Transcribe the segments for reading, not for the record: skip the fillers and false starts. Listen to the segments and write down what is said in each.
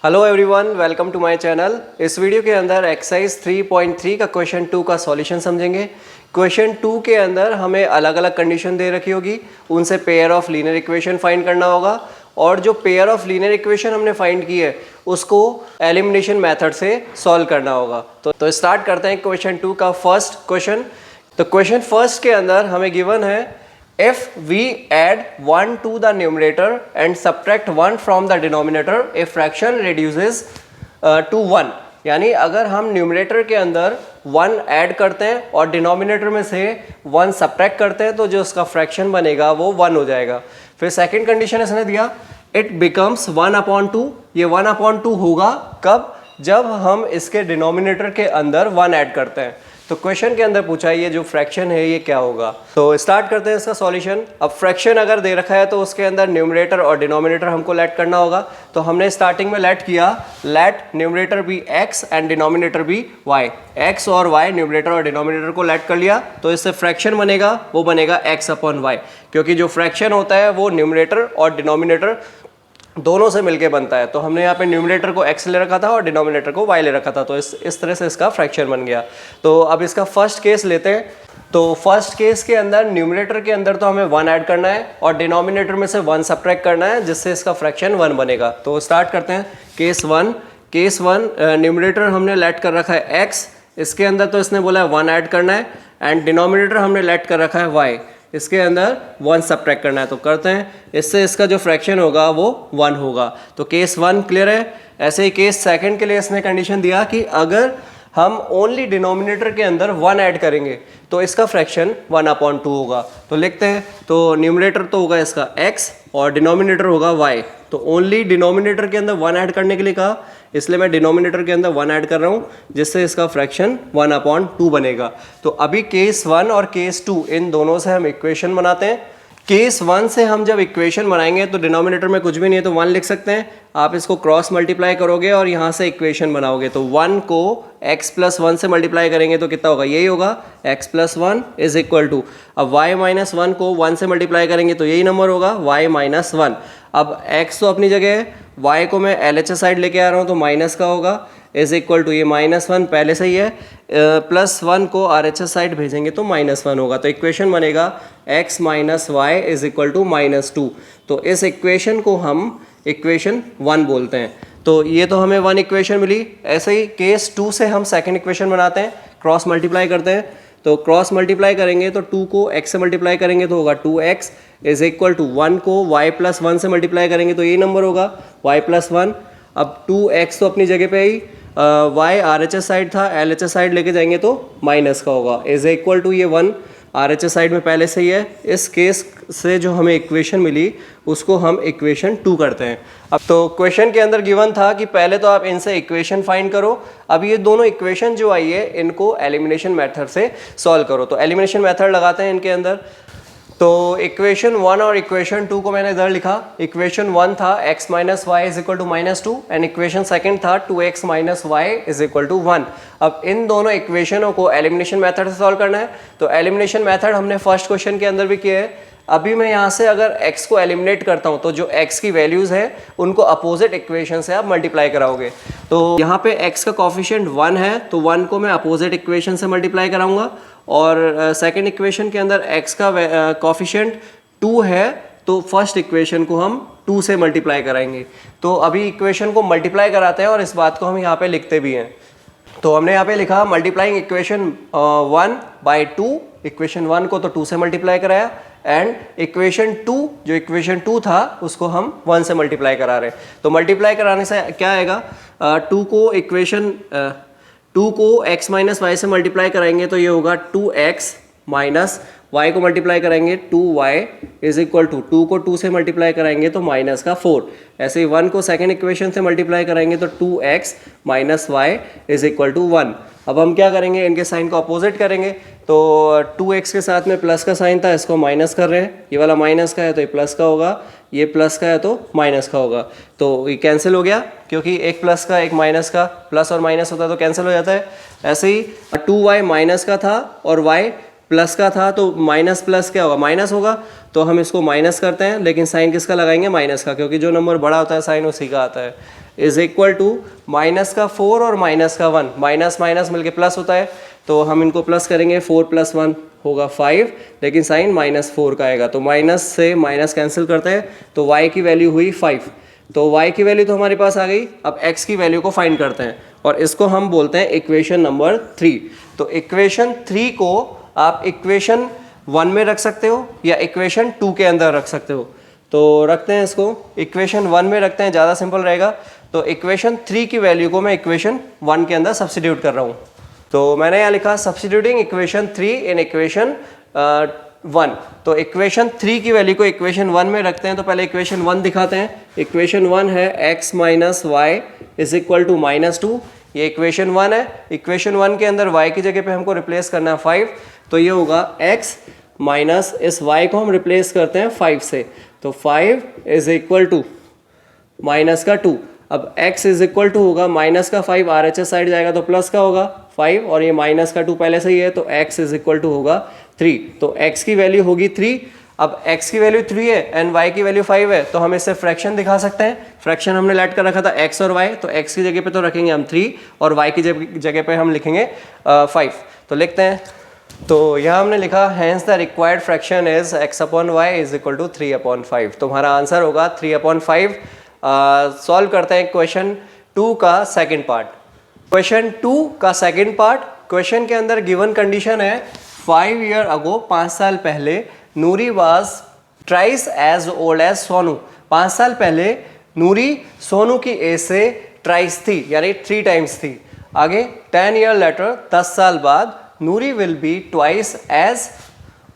Hello everyone, welcome to my channel. इस video के अंदर एक्सरसाइज 3.3 का क्वेश्चन 2 का सॉल्यूशन समझेंगे। क्वेश्चन 2 के अंदर हमें अलग अलग कंडीशन दे रखी होगी, उनसे pair of linear equation find करना होगा और जो पेयर ऑफ लीनियर इक्वेशन हमने फाइंड की है उसको एलिमिनेशन मेथड से सॉल्व करना होगा। तो स्टार्ट करते हैं क्वेश्चन 2 का फर्स्ट क्वेश्चन। तो क्वेश्चन फर्स्ट के अंदर हमें गिवन है if we add 1 to the numerator and subtract 1 from the denominator a fraction reduces to 1। यानी अगर हम न्यूमरेटर के अंदर 1 ऐड करते हैं और डिनोमिनेटर में से 1 सब्ट्रैक्ट करते हैं तो जो उसका फ्रैक्शन बनेगा वो 1 हो जाएगा। फिर सेकंड कंडीशन इसने दिया इट बिकम्स 1/2। ये 1/2 होगा कब? जब हम इसके डिनोमिनेटर के अंदर 1 ऐड करते हैं। तो क्वेश्चन के अंदर पूछा ये जो फ्रैक्शन है ये क्या होगा। तो स्टार्ट करते हैं इसका सॉल्यूशन। अब फ्रैक्शन अगर दे रखा है तो उसके अंदर न्यूमरेटर और डिनोमिनेटर हमको लेट करना होगा। तो हमने स्टार्टिंग में लेट किया, let numerator be x and denominator be y। x और y न्यूमरेटर और डिनोमिनेटर को लेट कर लिया तो इससे फ्रैक्शन बनेगा, वो बनेगा x/y, क्योंकि जो फ्रैक्शन होता है वो न्यूमरेटर और डिनोमिनेटर दोनों से मिलके बनता है। तो हमने यहाँ पे न्यूमरेटर को x ले रखा था और डिनोमिनेटर को y ले रखा था, तो इस तरह से इसका फ्रैक्शन बन गया। तो अब इसका फर्स्ट केस लेते हैं। तो फर्स्ट केस के अंदर न्यूमरेटर के अंदर तो हमें 1 ऐड करना है और डिनोमिनेटर में से 1 सब्ट्रैक्ट करना है, जिससे इसका फ्रैक्शन 1 बनेगा। तो स्टार्ट करते हैं केस 1। केस 1 न्यूमरेटर हमने लेट कर रखा है x, इसके अंदर तो इसने बोला है 1 ऐड करना है, एंड डिनोमिनेटर हमने लेट कर रखा है y, इसके अंदर 1 सब्ट्रैक्ट करना है। तो करते हैं, इससे इसका जो फ्रैक्शन होगा वो 1 होगा। तो केस 1 क्लियर है। ऐसे ही केस सेकंड के लिए इसने कंडीशन दिया कि अगर हम ओनली डिनोमिनेटर के अंदर 1 ऐड करेंगे तो इसका फ्रैक्शन 1/2 होगा। तो लिखते हैं, तो न्यूमरेटर तो होगा इसका x और डिनोमिनेटर होगा y। तो ओनली डिनोमिनेटर के अंदर 1 ऐड करने के लिए कहा, इसलिए मैं डिनोमिनेटर के अंदर 1 ऐड कर रहा हूँ, जिससे इसका फ्रैक्शन 1/2 बनेगा। तो अभी केस 1 और केस 2 इन दोनों से हम इक्वेशन बनाते हैं। केस 1 से हम जब इक्वेशन बनाएंगे तो डिनोमिनेटर में कुछ भी नहीं है तो 1 लिख सकते हैं। आप इसको क्रॉस मल्टीप्लाई करोगे और यहाँ से इक्वेशन बनाओगे तो 1 को x+1 से मल्टीप्लाई करेंगे तो कितना होगा, यही होगा x+1 इज इक्वल टू, अब y-1 को 1 से मल्टीप्लाई करेंगे तो यही नंबर होगा y-1। अब x तो अपनी जगह है, y को मैं LHS साइड लेके आ रहा हूँ तो माइनस का होगा, इज इक्वल टू ये -1 पहले से ही है, +1 को RHS साइड भेजेंगे तो -1 होगा। तो इक्वेशन बनेगा x - y is equal to -2। तो इस इक्वेशन को हम इक्वेशन 1 बोलते हैं। तो ये तो हमें 1 इक्वेशन मिली। ऐसे ही केस 2 से हम सेकंड इक्वेशन बनाते हैं, क्रॉस मल्टीप्लाई करते हैं। तो क्रॉस मल्टीप्लाई करेंगे तो 2 को x से मल्टीप्लाई करेंगे तो होगा 2x इज इक्वल टू 1 को y+1 से मल्टीप्लाई करेंगे तो यही नंबर होगा y+1। अब 2x तो अपनी जगह पे ही, y RHS साइड था, LHS साइड लेके जाएंगे तो माइनस का होगा, इज इक्वल टू ये 1 RHS साइड में पहले से ही है। इस केस से जो हमें इक्वेशन मिली उसको हम इक्वेशन 2 करते हैं। अब तो क्वेश्चन के अंदर गिवन था कि पहले तो आप इनसे इक्वेशन फाइंड करो। अब ये दोनों इक्वेशन जो आई है इनको एलिमिनेशन मेथड से सॉल्व करो। तो एलिमिनेशन मेथड लगाते हैं इनके अंदर। तो इक्वेशन 1 और इक्वेशन 2 को मैंने इधर लिखा। इक्वेशन 1 था x - y is equal to -2 and equation second था 2x - y is equal to 1। अब इन दोनों इक्वेशनों को एलिमिनेशन मेथड से सॉल्व करना है। तो एलिमिनेशन मेथड हमने फर्स्ट क्वेश्चन के अंदर भी किया है। अभी मैं यहाँ से अगर x को एलिमिनेट करता हूँ तो जो x की वैल्यूज़ है उनको अपोजिट इक्वेशन से आप मल्टीप्लाई कराओगे। तो यहाँ पे x का कॉफिशिएंट 1 है तो 1 को मैं अपोजिट इक्वेशन से मल्टीप्लाई कराऊंगा, और सेकंड इक्वेशन के अंदर x का कॉफिशिएंट 2 है तो फर्स्ट इक्वेशन को हम 2 से मल्टीप्लाई कराएंगे। तो अभी इक्वेशन को मल्टीप्लाई कराते हैं और इस बात को हम यहाँ पे लिखते भी हैं। तो हमने यहाँ पे लिखा मल्टीप्लाइंग इक्वेशन 1 बाई 2। इक्वेशन 1 को तो 2 से मल्टीप्लाई कराया एंड इक्वेशन 2 जो इक्वेशन 2 था उसको हम 1 से मल्टीप्लाई करा रहे हैं। तो मल्टीप्लाई कराने से क्या आएगा, 2 को x - y से मल्टीप्लाई कराएंगे तो ये होगा 2x माइनस y को मल्टीप्लाई करेंगे 2y इज इक्वल टू, 2 को 2 से मल्टीप्लाई कराएंगे तो -4। ऐसे ही 1 को सेकंड इक्वेशन से मल्टीप्लाई कराएंगे तो 2x - y is equal to 1। अब हम क्या करेंगे, इनके साइन को अपोजिट करेंगे। तो 2x के साथ में प्लस का साइन था, इसको माइनस कर रहे हैं, ये वाला माइनस का है तो ये प्लस का होगा, ये प्लस का है तो माइनस का होगा। तो ये कैंसिल हो गया क्योंकि एक प्लस का एक माइनस का, प्लस और माइनस होता है तो कैंसिल हो जाता है। ऐसे ही 2y माइनस का था और y प्लस का था तो माइनस प्लस क्या होगा, माइनस होगा। तो हम इसको माइनस करते हैं, लेकिन साइन किसका लगाएंगे, माइनस का, क्योंकि जो नंबर बड़ा होता है साइन उसी का आता है। इज इक्वल टू माइनस का 4 और माइनस का 1, माइनस माइनस मिलके प्लस होता है, तो हम इनको प्लस करेंगे, 4 + 1 होगा 5, लेकिन साइन -4 का आएगा, तो माइनस से माइनस कैंसिल करते हैं, तो y की वैल्यू हुई 5। तो y की वैल्यू तो हमारे पास आ गई। अब x की वैल्यू को फाइंड करते हैं और इसको हम बोलते हैं इक्वेशन नंबर 3। तो इक्वेशन 3 को आप इक्वेशन 1 में रख सकते हो या इक्वेशन 2 के अंदर रख सकते हो। तो रखते हैं इसको इक्वेशन 1 में रखते हैं, ज़्यादा सिंपल रहेगा। तो इक्वेशन 3 की वैल्यू को मैं इक्वेशन 1 के अंदर सब्स्टिट्यूट कर रहा हूँ। तो मैंने यहाँ लिखा सब्स्टिट्यूटिंग इक्वेशन 3 इन इक्वेशन 1। तो इक्वेशन 3 की वैल्यू को इक्वेशन 1 में रखते हैं। तो पहले इक्वेशन 1 दिखाते हैं। इक्वेशन 1 है x - y = -2, ये इक्वेशन 1 है। इक्वेशन 1 के अंदर y की जगह पे हमको रिप्लेस करना है 5, तो ये होगा x माइनस इस y को हम रिप्लेस करते हैं 5 से, तो 5 = -2। अब x = होगा माइनस का 5, RHS साइड जाएगा तो प्लस का होगा 5, और ये माइनस का 2 पहले से ही है, तो x = होगा 3। तो x की वैल्यू होगी 3। अब x की वैल्यू 3 है एंड y की वैल्यू 5 है, तो हम इससे फ्रैक्शन दिखा सकते हैं। फ्रैक्शन हमने लेट कर रखा था x और y, तो x की जगह पे तो रखेंगे हम 3 और y की जगह पे हम लिखेंगे 5। तो लिखते हैं, तो यहाँ हमने लिखा hence the required fraction is x/y = 3/5। तो हमारा आंसर होगा 3/5। सॉल्व करते हैं क्वेश्चन 2 का सेकंड पार्ट। क्वेश्चन 2 का सेकंड पार्ट, क्वेश्चन के अंदर गिवन कंडीशन है 5 ईयर अगो, 5 साल पहले, Noori was thrice as old as Sonu. 5 साल पहले नूरी सोनू की एज से ट्राइस थी, यानी 3 टाइम्स थी। आगे 10 ईयर लेटर, 10 साल बाद, Noori will be twice as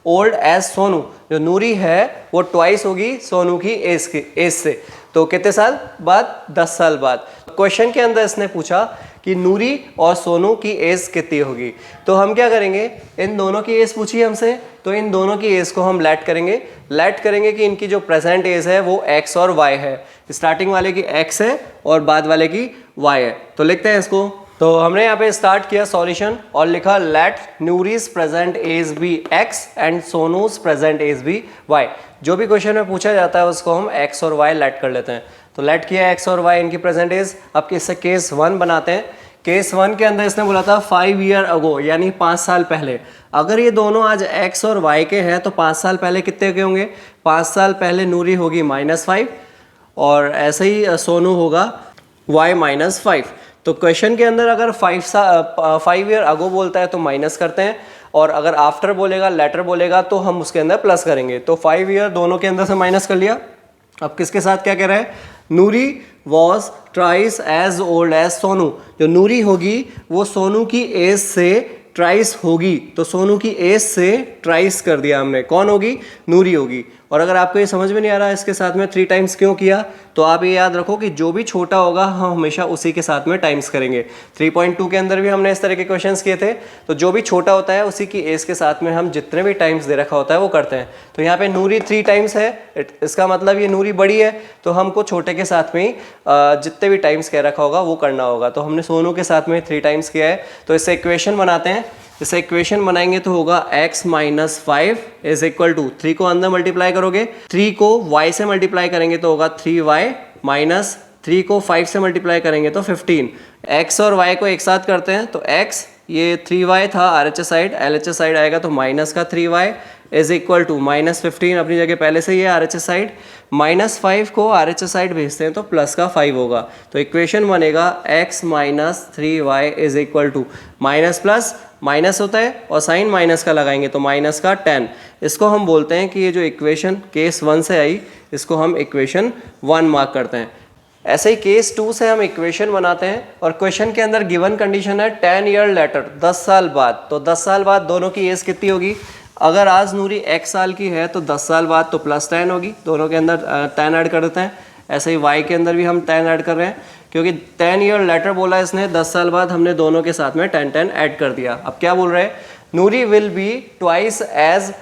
old as Sonu. जो नूरी है वो ट्वाइस होगी सोनू की एज से। तो कितने साल बाद? 10 साल बाद। क्वेश्चन के अंदर इसने पूछा कि नूरी और सोनू की एज कितनी होगी। तो हम क्या करेंगे, इन दोनों की एज पूछी हमसे, तो इन दोनों की एज को हम लेट करेंगे कि इनकी जो प्रेजेंट एज है वो x और y है। स्टार्टिंग वाले की x है और बाद वाले की y है। तो लिखते हैं इसको। तो हमने यहाँ पे स्टार्ट किया सॉल्यूशन और लिखा let Noori's present age be x and Sonu's present age be y। जो भी क्वेश्चन में पूछा जाता है उसको हम x और y लेट कर लेते हैं। तो लेट किया x और y इनकी प्रेजेंट एज। अब इससे केस 1 बनाते हैं। केस 1 के अंदर इसने बोला था 5 ईयर अगो, यानी 5 साल पहले। अगर ये दोनों आज x और y के हैं तो 5 साल पहले कितने के होंगे? 5 साल पहले नूरी होगी -5 और ऐसे ही सोनू होगा y -5। तो क्वेश्चन के अंदर अगर 5 ईयर अगो बोलता है तो माइनस करते हैं, और अगर आफ्टर बोलेगा, लेटर बोलेगा, तो हम उसके अंदर प्लस करेंगे। तो 5 ईयर दोनों के अंदर से माइनस कर लिया। अब किसके साथ क्या कह रहा है? Noori was thrice as old as Sonu. जो नूरी होगी वो सोनू की एज से ट्राइस होगी, तो सोनू की एज से ट्राइस कर दिया हमने। कौन होगी? नूरी होगी। और अगर आपको ये समझ में नहीं आ रहा है इसके साथ में 3 टाइम्स क्यों किया, तो आप ये याद रखो कि जो भी छोटा होगा हम हमेशा उसी के साथ में टाइम्स करेंगे। 3.2 के अंदर भी हमने इस तरह के क्वेश्चंस किए थे। तो जो भी छोटा होता है उसी की एज के साथ में हम जितने भी टाइम्स दे रखा होता है वो करते हैं। तो यहाँ पे नूरी 3 टाइम्स है, इसका मतलब ये नूरी बड़ी है, तो हमको छोटे के साथ में ही जितने भी टाइम्स कह रखा होगा वो करना होगा। तो हमने सोनू के साथ में 3 टाइम्स किया है। तो इससे इक्वेशन बनाते हैं। इसे इक्वेशन बनाएंगे तो होगा x - 5 = 3 को अंदर मल्टीप्लाई करोगे, 3 को y से मल्टीप्लाई करेंगे तो होगा 3y माइनस 3 को 5 से मल्टीप्लाई करेंगे तो 15। x और y को एक साथ करते हैं तो x ये 3y था RHS साइड, LHS साइड आएगा तो माइनस का 3y = -15 अपनी जगह पहले से ही है RHS साइड। -5 को RHS साइड भेजते हैं तो प्लस का 5 होगा। तो इक्वेशन बनेगा x - 3y = minus plus minus होता है और साइन माइनस का लगाएंगे तो माइनस का 10। इसको हम बोलते हैं कि ये जो इक्वेशन केस 1 से आई इसको हम इक्वेशन 1 मार्क करते हैं। ऐसे ही केस 2 से हम इक्वेशन बनाते हैं और क्वेश्चन के अंदर गिवन कंडीशन है 10 ईयर लेटर, 10 साल बाद। तो 10 साल बाद दोनों की एज कितनी होगी? अगर आज नूरी x साल की है तो 10 साल बाद तो +10 होगी। दोनों के अंदर 10 ऐड कर देते हैं। ऐसे ही y के अंदर भी हम 10 ऐड कर रहे हैं क्योंकि 10 ईयर लेटर बोला इसने, 10 साल बाद हमने दोनों के साथ में 10 ऐड कर दिया। अब क्या बोल रहे हैं? Noori will be twice as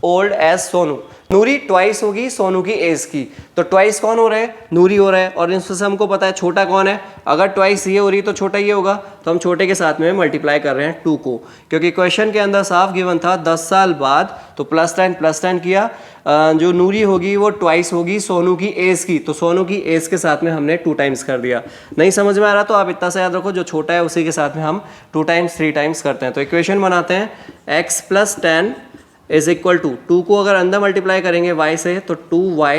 old as Sonu. Noori twice होगी सोनू की एज की, तो ट्वाइस कौन हो रहा है? नूरी हो रहा है। और इसमें से हमको पता है छोटा कौन है, अगर ट्वाइस ये हो रही तो छोटा ये होगा, तो हम छोटे के साथ में मल्टीप्लाई कर रहे हैं 2 को, क्योंकि क्वेश्चन के अंदर साफ गिवन था 10 साल बाद, तो प्लस 10 किया। जो नूरी होगी वो ट्वाइस होगी सोनू की एज की, तो सोनू की एज के साथ में हमने 2 टाइम्स कर दिया। नहीं समझ में आ रहा तो आप इतना सा याद रखो, जो छोटा है उसी के साथ में हम 2 टाइम्स 3 टाइम्स करते हैं। तो इक्वेशन बनाते हैं x + 10 इज इक्वल टू 2 को अगर अंदर मल्टीप्लाई करेंगे y से तो 2y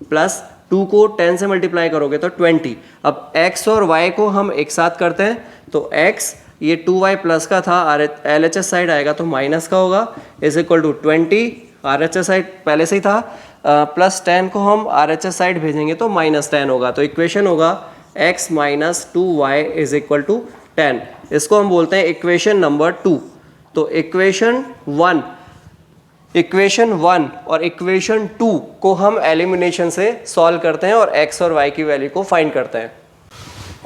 प्लस 2 को 10 से मल्टीप्लाई करोगे तो 20। अब x और y को हम एक साथ करते हैं, तो x ये 2y प्लस का था, LHS साइड आएगा तो माइनस का होगा, is equal to 20, RHS side पहले से ही था, प्लस 10 को हम RHS साइड भेजेंगे तो -10 होगा। तो इक्वेशन होगा x - 2y is equal to 10। इसको हम बोलते हैं इक्वेशन नंबर 2। तो इक्वेशन 1 और इक्वेशन 2 को हम एलिमिनेशन से सॉल्व करते हैं और x और y की वैल्यू को फाइंड करते हैं।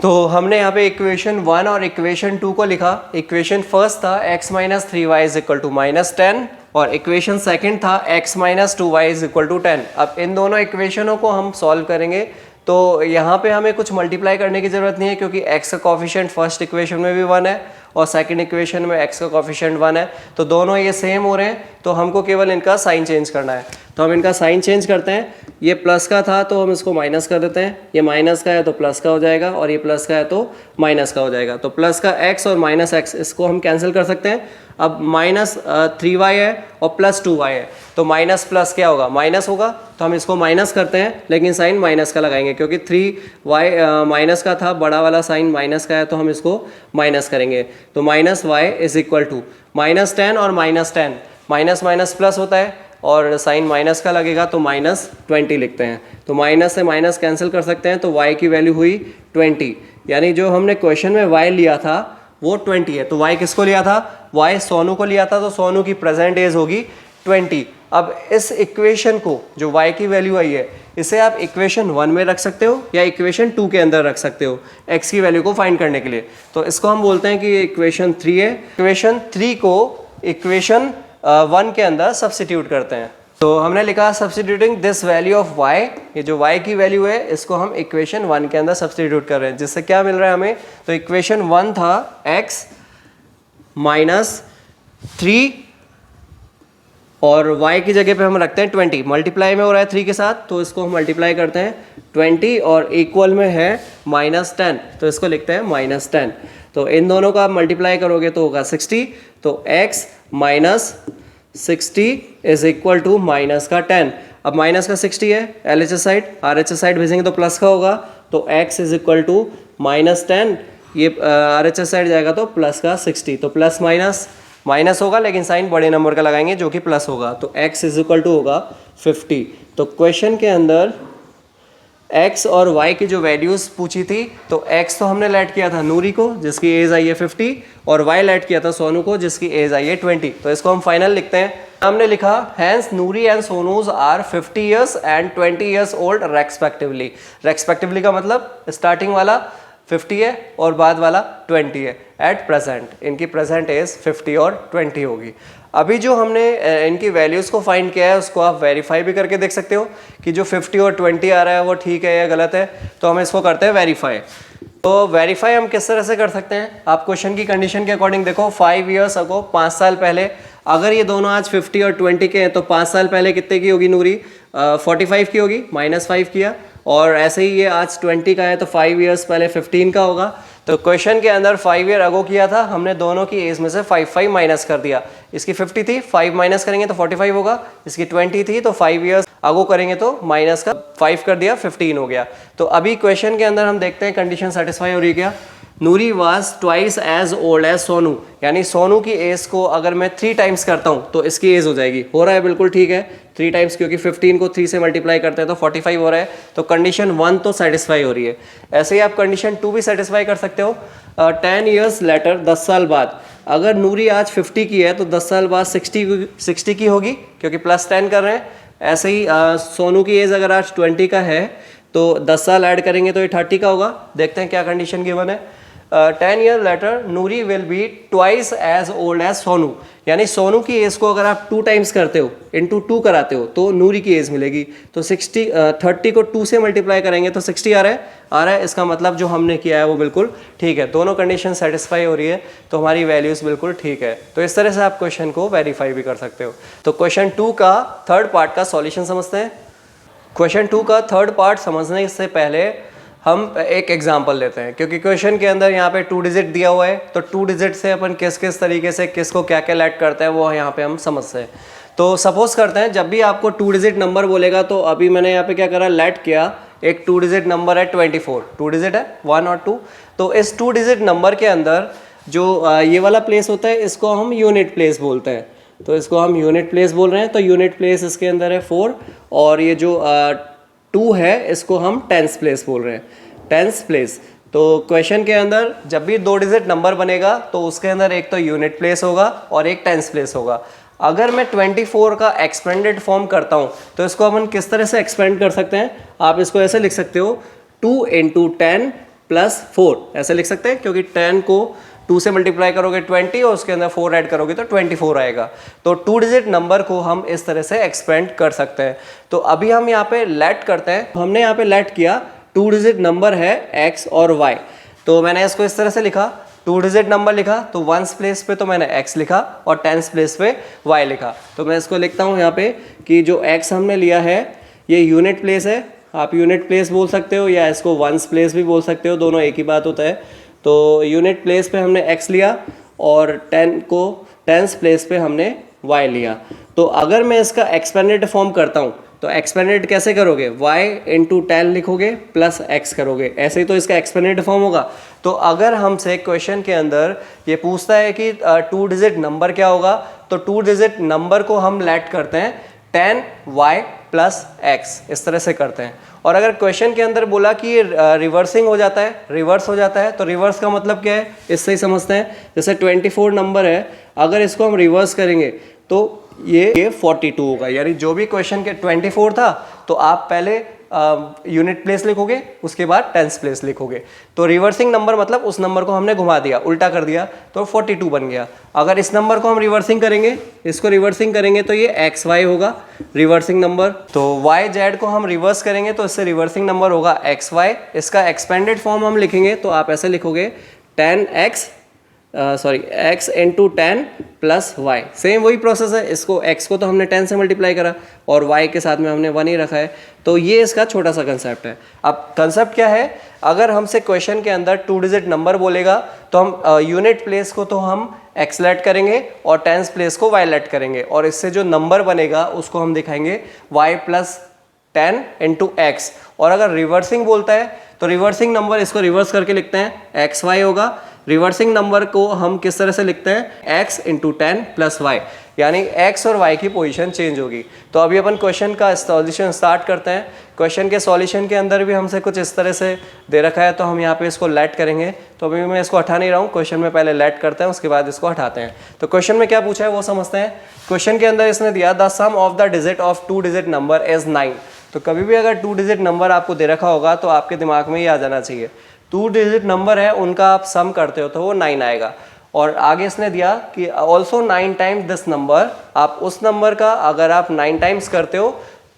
तो हमने यहाँ पे इक्वेशन 1 और इक्वेशन 2 को लिखा। इक्वेशन फर्स्ट था x - 3y is equal to -10 और इक्वेशन सेकंड था x - 2y is equal to 10। अब इन दोनों इक्वेशनों को हम सॉल्व करेंगे, तो यहाँ पे हमें कुछ मल्टीप्लाई करने की ज़रूरत नहीं है, क्योंकि x का कोफिशिएंट फर्स्ट इक्वेशन में भी 1 है और सेकंड इक्वेशन में x का कोफिशिएंट 1 है, तो दोनों ये सेम हो रहे हैं, तो हमको केवल इनका साइन चेंज करना है। तो हम इनका साइन चेंज करते हैं। ये प्लस का था तो हम इसको माइनस कर देते हैं, ये माइनस का है तो प्लस का हो जाएगा और ये प्लस का है तो माइनस का हो जाएगा। तो प्लस का x और माइनस x इसको हम कैंसिल कर सकते हैं। अब -3y है और +2y है, तो माइनस प्लस क्या होगा? माइनस होगा, तो हम इसको माइनस करते हैं, लेकिन साइन माइनस का लगाएंगे, क्योंकि 3y माइनस का था, बड़ा वाला साइन माइनस का है तो हम इसको माइनस करेंगे। तो -y इज इक्वल टू -10 और -10, माइनस माइनस प्लस होता है और साइन माइनस का लगेगा तो -20 लिखते हैं। तो माइनस से माइनस कैंसिल कर सकते हैं, तो y की वैल्यू हुई 20, यानी जो हमने क्वेश्चन में y लिया था वो 20 है। तो y किसको लिया था? y सोनू को लिया था, तो सोनू की प्रेजेंट एज होगी 20। अब इस इक्वेशन को जो y की वैल्यू आई है, इसे आप इक्वेशन 1 में रख सकते हो या इक्वेशन 2 के अंदर रख सकते हो x की वैल्यू को फाइंड करने के लिए। तो इसको हम बोलते हैं कि ये इक्वेशन 3 है। इक्वेशन 3 को इक्वेशन 1 के अंदर सब्स्टिट्यूट करते हैं। तो हमने लिखा substituting this value of y, ये जो y की वैल्यू है इसको हम इक्वेशन 1 के अंदर सब्स्टिट्यूट कर रहे हैं, जिससे क्या मिल रहा है हमें? तो इक्वेशन 1 था x - 3 और y की जगह पे हम रखते हैं 20, मल्टीप्लाई में हो रहा है 3 के साथ, तो इसको हम मल्टीप्लाई करते हैं 20 और इक्वल में है -10, तो इसको लिखते हैं -10। तो इन दोनों का आप मल्टीप्लाई करोगे तो होगा 60, तो x - 60 is equal to minus का 10। अब माइनस का 60 है, LHS साइड RHS साइड भेजेंगे तो प्लस का होगा, तो x इज इक्वल टू -10, ये RHS साइड जाएगा तो प्लस का 60, तो प्लस माइनस होगा, लेकिन साइन बड़े नंबर का लगाएंगे जो कि प्लस होगा, तो x इज इक्वल टू होगा 50। तो क्वेश्चन के अंदर x और y की जो वैल्यूज़ पूछी थी, तो x तो हमने लेट किया था नूरी को जिसकी एज आई है 50 और y लेट किया था सोनू को जिसकी एज आई है 20। तो इसको हम फाइनल लिखते हैं। हमने लिखा hence Noori and Sonu's are 50 years and 20 years old respectively. Respectively का मतलब स्टार्टिंग वाला 50 है और बाद वाला 20 है। एट प्रेजेंट इनकी प्रेजेंट एज 50 और 20 होगी। अभी जो हमने इनकी वैल्यूज़ को फाइंड किया है उसको आप वेरीफाई भी करके देख सकते हो कि जो 50 और 20 आ रहा है वो ठीक है या गलत है। तो हम इसको करते हैं वेरीफाई। तो वेरीफाई हम किस तरह से कर सकते हैं? आप क्वेश्चन की कंडीशन के अकॉर्डिंग देखो, 5 ईयर्स अगो, 5 साल पहले, अगर ये दोनों आज 50 और 20 के हैं तो 5 साल पहले कितने की होगी नूरी? 45 की होगी, -5 किया। और ऐसे ही ये आज 20 का है तो 5 ईयर्स पहले 15 का होगा। तो क्वेश्चन के अंदर 5 ईयर अगो किया था हमने, दोनों की एज में से 5 माइनस कर दिया। इसकी 50 थी, 5 माइनस करेंगे तो 45 होगा। इसकी 20 थी तो 5 ईयर्स अगो करेंगे तो माइनस का 5 कर दिया, 15 हो गया। तो अभी क्वेश्चन के अंदर हम देखते हैं कंडीशन सेटिस्फाई हो रही है क्या। Noori was twice as old as Sonu, यानी सोनू की एज को अगर मैं 3 टाइम्स करता हूँ तो इसकी एज हो जाएगी। हो रहा है बिल्कुल ठीक है, 3 टाइम्स, क्योंकि 15 को 3 से मल्टीप्लाई करते हैं तो 45 हो रहा है। तो कंडीशन 1 तो सेटिस्फाई हो रही है। ऐसे ही आप कंडीशन 2 भी सेटिस्फाई कर सकते हो। 10 ईयर्स लेटर, 10 साल बाद, अगर नूरी आज 50 की है तो 10 साल बाद 60 की होगी, क्योंकि +10 कर रहे हैं। ऐसे ही सोनू की एज अगर आज 20 का है तो 10 साल ऐड करेंगे तो ये 30 का होगा। देखते हैं क्या कंडीशन गिवन है। 10 year later Noori will be twice as old as Sonu, यानी सोनू की एज को अगर आप 2 टाइम्स करते हो, इंटू 2 कराते हो, तो नूरी की एज मिलेगी। तो 30 को 2 से मल्टीप्लाई करेंगे तो 60 आ रहा है। इसका मतलब जो हमने किया है वो बिल्कुल ठीक है, दोनों कंडीशन सेटिस्फाई हो रही है, तो हमारी वैल्यूज़ बिल्कुल ठीक है। तो इस तरह से आप क्वेश्चन को वेरीफाई भी कर सकते हो। तो क्वेश्चन 2 का थर्ड पार्ट का सॉल्यूशन समझते हैं। क्वेश्चन 2 का थर्ड पार्ट समझने से पहले हम एक एग्जांपल लेते हैं, क्योंकि क्वेश्चन के अंदर यहाँ पे 2 डिजिट दिया हुआ है, तो 2 डिजिट से अपन किस किस तरीके से किसको क्या क्या ऐड करते हैं वो यहाँ पे हम समझते हैं। तो सपोज करते हैं जब भी आपको 2 डिजिट नंबर बोलेगा, तो अभी मैंने यहाँ पे क्या करा, लेट किया, एक 2 डिजिट नंबर है 24, 2 डिजिट है 1 और 2। तो इस 2 डिजिट नंबर के अंदर जो ये वाला प्लेस होता है इसको हम यूनिट प्लेस बोलते हैं। तो इसको हम यूनिट प्लेस बोल रहे हैं, तो यूनिट प्लेस इसके अंदर है 4, और ये जो 2 है इसको हम टेंस प्लेस बोल रहे हैं, टेंस प्लेस। तो क्वेश्चन के अंदर जब भी 2 डिजिट नंबर बनेगा तो उसके अंदर एक तो यूनिट प्लेस होगा और एक टेंस प्लेस होगा। अगर मैं 24 का एक्सपेंडेड फॉर्म करता हूँ तो इसको अपन किस तरह से एक्सपेंड कर सकते हैं, आप इसको ऐसे लिख सकते हो 2 × 10 + 4, ऐसे लिख सकते हैं, क्योंकि 10 को 2 से मल्टीप्लाई करोगे 20 और उसके अंदर 4 ऐड करोगे तो 24 आएगा। तो 2 डिजिट नंबर को हम इस तरह से एक्सपेंड कर सकते हैं। तो अभी हम यहाँ पे लेट करते हैं। हमने यहाँ पे लेट किया, 2 डिजिट नंबर है x और y, तो मैंने इसको इस तरह से लिखा, 2 डिजिट नंबर लिखा तो वंस प्लेस पे तो मैंने x लिखा और टेंस प्लेस पे y लिखा। तो मैं इसको लिखता हूँ यहाँ पे कि जो x हमने लिया है ये यूनिट प्लेस है, आप यूनिट प्लेस बोल सकते हो या इसको वंस प्लेस भी बोल सकते हो, दोनों एक ही बात होता है। तो यूनिट प्लेस पे हमने x लिया और 10 को टेंस प्लेस पे हमने y लिया। तो अगर मैं इसका एक्सपेंडेड फॉर्म करता हूँ तो एक्सपेंडेड कैसे करोगे, y × 10 लिखोगे प्लस x करोगे, ऐसे ही तो इसका एक्सपेंडेड फॉर्म होगा। तो अगर हमसे क्वेश्चन के अंदर ये पूछता है कि 2 डिजिट नंबर क्या होगा, तो 2 डिजिट नंबर को हम लेट करते हैं 10y + x, इस तरह से करते हैं। और अगर क्वेश्चन के अंदर बोला कि ये रिवर्सिंग हो जाता है, रिवर्स हो जाता है, तो रिवर्स का मतलब क्या है इससे ही समझते हैं। जैसे 24 नंबर है, अगर इसको हम रिवर्स करेंगे तो ये 42 होगा, यानी जो भी क्वेश्चन के 24 था तो आप पहले यूनिट प्लेस लिखोगे उसके बाद टेंस प्लेस लिखोगे। तो रिवर्सिंग नंबर मतलब उस नंबर को हमने घुमा दिया, उल्टा कर दिया, तो 42 बन गया। अगर इस नंबर को हम रिवर्सिंग करेंगे, इसको रिवर्सिंग करेंगे तो ये XY होगा रिवर्सिंग नंबर। तो YZ को हम रिवर्स करेंगे तो इससे रिवर्सिंग नंबर होगा XY। इसका एक्सपेंडेड फॉर्म हम लिखेंगे तो आप ऐसे लिखोगे 10x x × 10 + y। सेम वही प्रोसेस है, इसको x को तो हमने 10 से मल्टीप्लाई करा और y के साथ में हमने 1 ही रखा है। तो ये इसका छोटा सा कंसेप्ट है। अब कंसेप्ट क्या है, अगर हमसे क्वेश्चन के अंदर 2 डिजिट नंबर बोलेगा तो हम यूनिट प्लेस को तो हम x लेट करेंगे और टेंस प्लेस को y लेट करेंगे, और इससे जो नंबर बनेगा उसको हम दिखाएंगे y + 10 × x। और अगर रिवर्सिंग बोलता है तो रिवर्सिंग नंबर इसको रिवर्स करके लिखते हैं XY होगा। रिवर्सिंग नंबर को हम किस तरह से लिखते हैं, x × 10 + y, यानी x और y की पोजीशन चेंज होगी। तो अभी अपन क्वेश्चन का सॉल्यूशन स्टार्ट करते हैं। क्वेश्चन के सॉल्यूशन के अंदर भी हमसे कुछ इस तरह से दे रखा है, तो हम यहाँ पे इसको लेट करेंगे। तो अभी मैं इसको हटा नहीं रहा हूँ, क्वेश्चन में पहले लेट करते हैं उसके बाद इसको हटाते हैं। तो क्वेश्चन में क्या पूछा है वो समझते हैं। क्वेश्चन के अंदर इसने दिया the sum of the digit of 2 digit number is 9। तो कभी भी अगर 2 डिजिट नंबर आपको दे रखा होगा तो आपके दिमाग में ही आ जाना चाहिए 2 डिजिट नंबर है, उनका आप सम करते हो तो वो 9 आएगा। और आगे इसने दिया कि ऑल्सो 9 टाइम्स दिस नंबर, आप उस नंबर का अगर आप 9 टाइम्स करते हो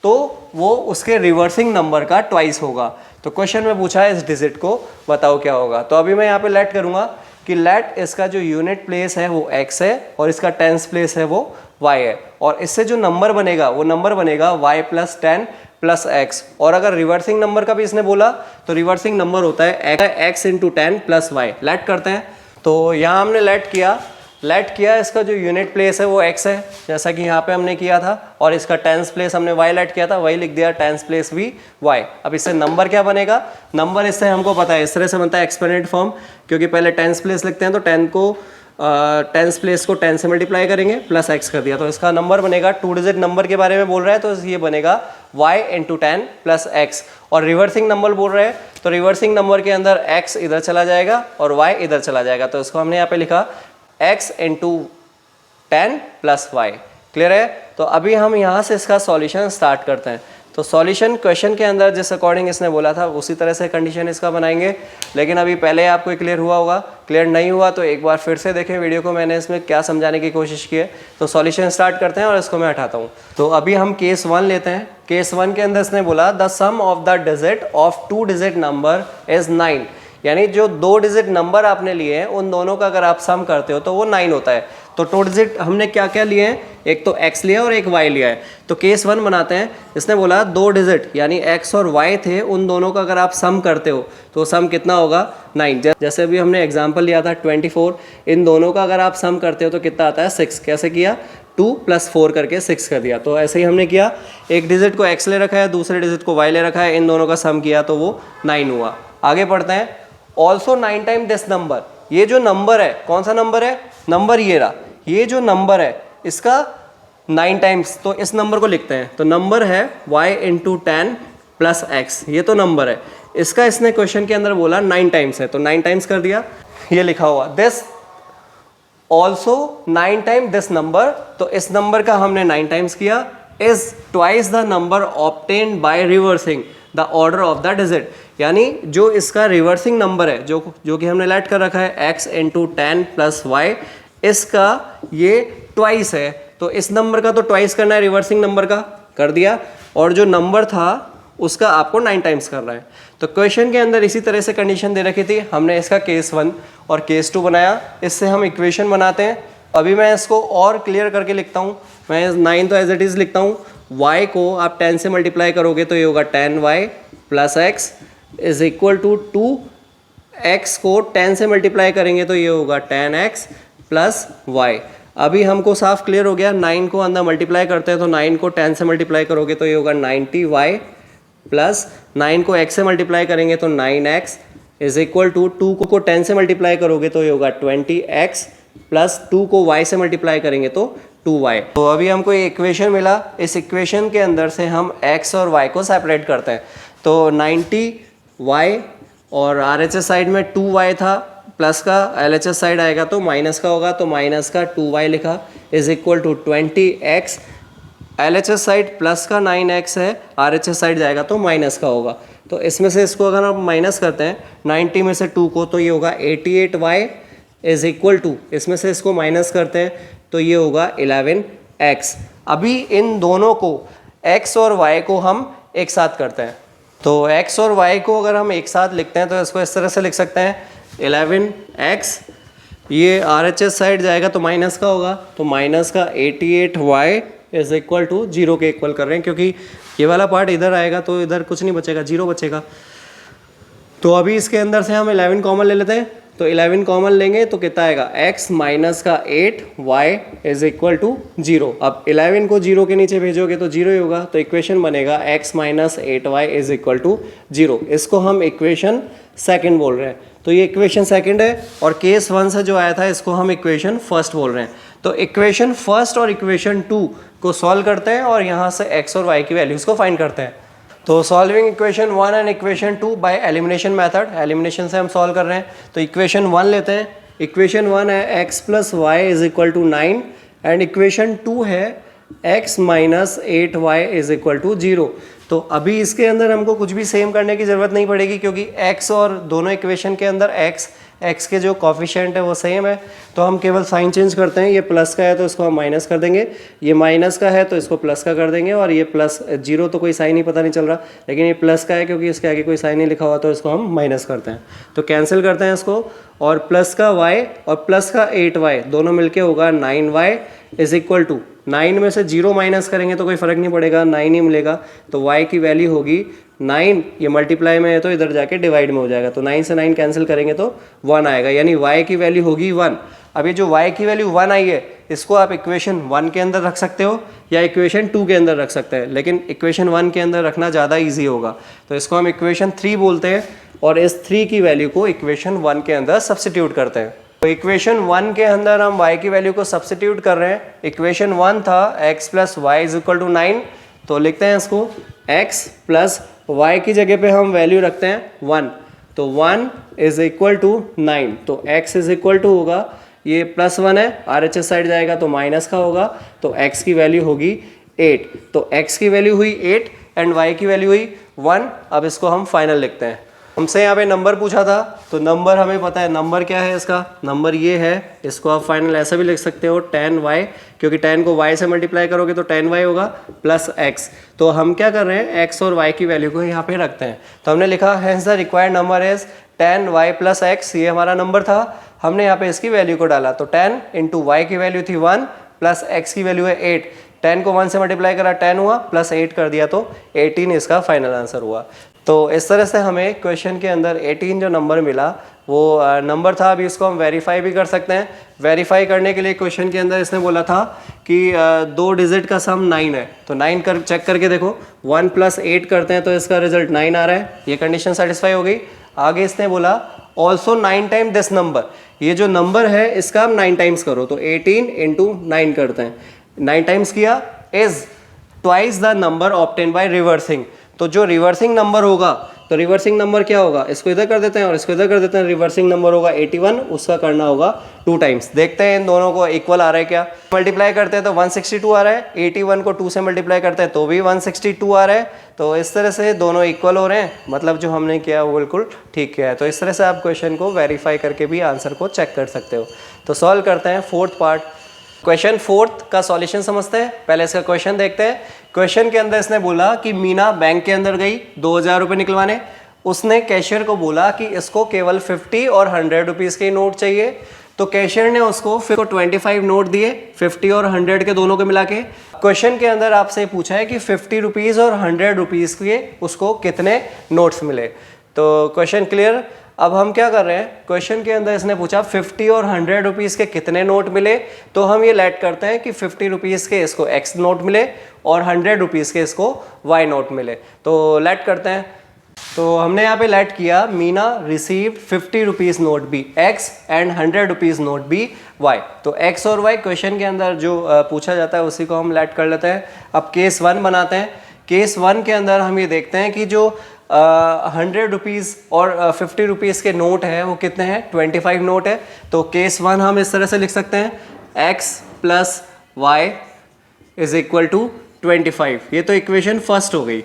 तो वो उसके रिवर्सिंग नंबर का ट्वाइस होगा। तो क्वेश्चन में पूछा है इस डिजिट को बताओ क्या होगा। तो अभी मैं यहाँ पे लेट करूँगा कि लेट इसका जो यूनिट प्लेस है वो x है और इसका टेंस प्लेस है वो y है, और इससे जो नंबर बनेगा वो नंबर बनेगा y + 10 + x। और अगर रिवर्सिंग नंबर का भी इसने बोला तो रिवर्सिंग नंबर होता है x × 10 + y। लेट करते हैं। तो यहाँ हमने लेट किया, इसका जो यूनिट प्लेस है वो x है जैसा कि यहाँ पे हमने किया था, और इसका टेंस प्लेस हमने y लेट किया था, वही लिख दिया टेंस प्लेस भी y। अब इससे नंबर क्या बनेगा, नंबर इससे हमको पता है इस तरह से बनता है एक्सपोनेंट फॉर्म, क्योंकि पहले टेंस प्लेस लिखते हैं तो 10 को टेंस प्लेस को 10 से मल्टीप्लाई करेंगे प्लस x कर दिया, तो इसका नंबर बनेगा 2 डिजिट नंबर के बारे में बोल रहा है तो ये बनेगा y × 10 + x। और रिवर्सिंग नंबर बोल रहे हैं तो रिवर्सिंग नंबर के अंदर x इधर चला जाएगा और y इधर चला जाएगा, तो इसको हमने यहाँ पे लिखा x × 10 + y। क्लियर है। तो अभी हम यहाँ से इसका सॉल्यूशन स्टार्ट करते हैं। तो सॉल्यूशन क्वेश्चन के अंदर जिस अकॉर्डिंग इसने बोला था उसी तरह से कंडीशन इसका बनाएंगे। लेकिन अभी पहले आपको क्लियर हुआ होगा, क्लियर नहीं हुआ तो एक बार फिर से देखें वीडियो को, मैंने इसमें क्या समझाने की कोशिश की है। तो सॉल्यूशन स्टार्ट करते हैं और इसको मैं हटाता हूँ। तो अभी हम केस 1 लेते हैं। केस 1 के अंदर इसने बोला the sum of the digit of 2 digit number is 9, यानी जो 2 डिजिट नंबर आपने लिए हैं उन दोनों का अगर आप सम करते हो तो वो 9 होता है। तो 2 डिजिट हमने क्या क्या लिए हैं, एक तो x लिया और एक y लिया है। तो केस 1 बनाते हैं। इसने बोला 2 डिजिट यानी x और y थे, उन दोनों का अगर आप सम करते हो तो सम कितना होगा 9। जैसे अभी हमने एग्जांपल लिया था 24, इन दोनों का अगर आप सम करते हो तो कितना आता है 6। कैसे किया, 2 + 4 करके 6 कर दिया। तो ऐसे ही हमने किया, एक डिजिट को x ले रखा है, दूसरे डिजिट को y ले रखा है, इन दोनों का सम किया तो वो 9 हुआ। आगे पढ़ते हैं। ऑल्सो 9 टाइम दिस नंबर, ये जो नंबर है कौन सा नंबर है, नंबर ये रहा, ये जो नंबर है इसका 9 टाइम्स, तो इस नंबर को लिखते हैं। तो नंबर है y × 10 + x, ये तो नंबर है, इसका इसने क्वेश्चन के अंदर बोला 9 टाइम्स है, तो 9 टाइम्स कर दिया। ये लिखा हुआ this also 9 time this number, तो इस नंबर का हमने 9 टाइम्स किया। Is twice the number obtained by reversing the order of the digit, यानी जो इसका रिवर्सिंग नंबर है जो कि हमने लेट कर रखा है x × 10 + y, इसका ये ट्वाइस है, तो इस नंबर का तो ट्वाइस करना है रिवर्सिंग नंबर का, कर दिया। और जो नंबर था उसका आपको 9 टाइम्स करना है। तो क्वेश्चन के अंदर इसी तरह से कंडीशन दे रखी थी, हमने इसका केस 1 और केस 2 बनाया। इससे हम इक्वेशन बनाते हैं। अभी मैं इसको और क्लियर करके लिखता हूँ। मैं 9 तो एज इट इज़ लिखता हूँ। y को आप 10 से मल्टीप्लाई करोगे तो ये होगा 10y + x is equal to 2x को 10 से मल्टीप्लाई करेंगे तो ये होगा 10x + y। अभी हमको साफ क्लियर हो गया, 9 को अंदर मल्टीप्लाई करते हैं तो 9 को 10 से मल्टीप्लाई करोगे तो ये होगा 90y + 9 को x से मल्टीप्लाई करेंगे तो 9x इज इक्वल टू 2 को 10 से मल्टीप्लाई करोगे तो ये होगा 20x + 2 को y से मल्टीप्लाई करेंगे तो 2y। तो अभी हमको ये इक्वेशन मिला। इस इक्वेशन के अंदर से हम x और y को सेपरेट करते हैं। तो 90y और RHS साइड में 2y था, प्लस का LHS साइड आएगा तो माइनस का होगा, तो माइनस का 2y लिखा is equal to 20x, LHS side plus का 9x है, RHS साइड जाएगा तो माइनस का होगा। तो इसमें से इसको अगर आप माइनस करते हैं 90 में से 2 को तो ये होगा 88y इज इक्वल टू, इसमें से इसको माइनस करते हैं तो ये होगा 11x। अभी इन दोनों को x और y को हम एक साथ करते हैं। तो x और y को अगर हम एक साथ लिखते हैं तो इसको इस तरह से लिख सकते हैं 11x, ये RHS साइड जाएगा तो माइनस का होगा, तो माइनस का 88y इज इक्वल टू 0 के इक्वल कर रहे हैं, क्योंकि ये वाला पार्ट इधर आएगा तो इधर कुछ नहीं बचेगा, 0 बचेगा। तो अभी इसके अंदर से हम 11 कॉमन ले लेते हैं। तो 11 कॉमन लेंगे तो कितना आएगा, x माइनस का 8y इज इक्वल टू 0। अब 11 को 0 के नीचे भेजोगे तो 0 ही होगा, तो इक्वेशन बनेगा x minus 8y is equal to 0। इसको हम इक्वेशन सेकंड बोल रहे हैं। तो ये इक्वेशन सेकंड है, और केस 1 से जो आया था इसको हम इक्वेशन फर्स्ट बोल रहे हैं। तो इक्वेशन फर्स्ट और इक्वेशन 2 को सॉल्व करते हैं और यहाँ से x और y की वैल्यूज़ को फाइंड करते हैं। तो solving equation 1 and equation 2 by elimination method, elimination से हम सॉल्व कर रहे हैं। तो इक्वेशन 1 लेते हैं। इक्वेशन 1 है x + y is equal to 9 and equation 2 है x minus 8y is equal to 0। तो अभी इसके अंदर हमको कुछ भी सेम करने की ज़रूरत नहीं पड़ेगी, क्योंकि x और दोनों इक्वेशन के अंदर x के जो कॉफिशिएंट है वो सेम है। तो हम केवल साइन चेंज करते हैं, ये प्लस का है तो इसको हम माइनस कर देंगे, ये माइनस का है तो इसको प्लस का कर देंगे, और ये प्लस 0 तो कोई साइन ही पता नहीं चल रहा, लेकिन ये प्लस का है क्योंकि इसके आगे कोई साइन नहीं लिखा हुआ, तो इसको हम माइनस करते हैं। तो कैंसिल करते हैं इसको, और प्लस का y और प्लस का 8y दोनों मिलके होगा 9y इज इक्वल टू, 9 में से 0 माइनस करेंगे तो कोई फ़र्क नहीं पड़ेगा, 9 ही मिलेगा। तो y की वैल्यू होगी 9, ये मल्टीप्लाई में है तो इधर जाके डिवाइड में हो जाएगा, तो 9 से 9 कैंसिल करेंगे तो 1 आएगा, यानी y की वैल्यू होगी 1। अब ये जो y की वैल्यू 1 आई है इसको आप इक्वेशन 1 के अंदर रख सकते हो या इक्वेशन 2 के अंदर रख सकते हैं, लेकिन इक्वेशन 1 के अंदर रखना ज़्यादा ईजी होगा। तो इसको हम इक्वेशन 3 बोलते हैं, और इस 3 की वैल्यू को इक्वेशन 1 के अंदर सब्स्टिट्यूट करते हैं। तो इक्वेशन 1 के अंदर हम y की वैल्यू को सब्स्टिट्यूट कर रहे हैं। इक्वेशन 1 था x + y is equal to 9, तो लिखते हैं इसको x + y की जगह पे हम वैल्यू रखते हैं 1, तो 1 इज इक्वल टू 9। तो x इज इक्वल टू होगा, ये +1 है, RHS साइड जाएगा तो माइनस का होगा, तो x की वैल्यू होगी 8। तो x की वैल्यू हुई 8, एंड y की वैल्यू हुई 1। अब इसको हम फाइनल लिखते हैं। हमसे यहाँ पे नंबर पूछा था, तो नंबर हमें पता है, नंबर क्या है इसका, नंबर ये है। इसको आप फाइनल ऐसा भी लिख सकते हो tan y, क्योंकि tan को y से मल्टीप्लाई करोगे तो tan y होगा प्लस x। तो हम क्या कर रहे हैं, x और y की वैल्यू को यहाँ पे रखते हैं। तो हमने लिखा hence the required number is tan y plus x, ये हमारा नंबर था। हमने यहाँ पे इसकी वैल्यू को डाला, तो tan इंटू y की वैल्यू थी 1 प्लस x की वैल्यू है 8। 10 को 1 से मल्टीप्लाई करा 10 हुआ, प्लस 8 कर दिया तो 18 इसका फाइनल आंसर हुआ। तो इस तरह से हमें क्वेश्चन के अंदर 18 जो नंबर मिला वो नंबर था। अभी इसको हम वेरीफाई भी कर सकते हैं। वेरीफाई करने के लिए क्वेश्चन के अंदर इसने बोला था कि 2 डिजिट का सम 9 है, तो 9 कर चेक करके देखो, 1 प्लस 8 करते हैं तो इसका रिजल्ट 9 आ रहा है। ये कंडीशन सेटिस्फाई हो गई। आगे इसने बोला ऑल्सो 9 टाइम दिस नंबर, ये जो नंबर है इसका हम 9 टाइम्स करो, तो 18 इंटू 9 करते हैं। 9 टाइम्स किया is twice the number obtain by reversing. तो जो रिवर्सिंग नंबर होगा, तो रिवर्सिंग नंबर क्या होगा, इसको इधर कर देते हैं और इसको इधर कर देते हैं। रिवर्सिंग नंबर होगा 81, उसका करना होगा 2 टाइम्स। देखते हैं इन दोनों को इक्वल आ रहा है क्या। मल्टीप्लाई करते हैं तो 162 आ रहा है, 81 को 2 से मल्टीप्लाई करते हैं तो भी 162 आ रहा है। तो इस तरह से दोनों इक्वल हो रहे हैं, मतलब जो हमने किया वो बिल्कुल ठीक किया है। तो इस तरह से आप क्वेश्चन को वेरीफाई करके भी आंसर को चेक कर सकते हो। तो सॉल्व करते हैं 4th पार्ट। क्वेश्चन 4th का सॉल्यूशन समझते हैं। पहले इसका क्वेश्चन देखते हैं। क्वेश्चन के अंदर इसने बोला कि मीना बैंक के अंदर गई 2000 रुपये निकलवाने। उसने कैशियर को बोला कि इसको केवल 50 और 100 रुपीज़ के नोट चाहिए। तो कैशियर ने उसको 25 नोट दिए, 50 और 100 के दोनों को मिला के। क्वेश्चन के अंदर आपसे पूछा है कि 50 रुपीज़ और 100 रुपीज़ के उसको कितने नोट्स मिले। तो क्वेश्चन क्लियर। अब हम क्या कर रहे हैं, क्वेश्चन के अंदर इसने पूछा 50 और 100 रुपीज़ के कितने नोट मिले। तो हम ये लेट करते हैं कि 50 रुपीज़ के इसको x नोट मिले और 100 रुपीज़ के इसको y नोट मिले। तो लेट करते हैं। तो हमने यहाँ पे लेट किया, Meena received 50 rupees note be x and 100 rupees note be y। तो x और y क्वेश्चन के अंदर जो पूछा जाता है उसी को हम लेट कर लेते हैं। अब केस 1 बनाते हैं। केस 1 के अंदर हम ये देखते हैं कि जो 100 रुपीज़ और 50 रुपीज़ के नोट है वो कितने हैं, 25 नोट है। तो केस 1 हम इस तरह से लिख सकते हैं, x plus y is equal to 25। ये तो इक्वेशन फर्स्ट हो गई।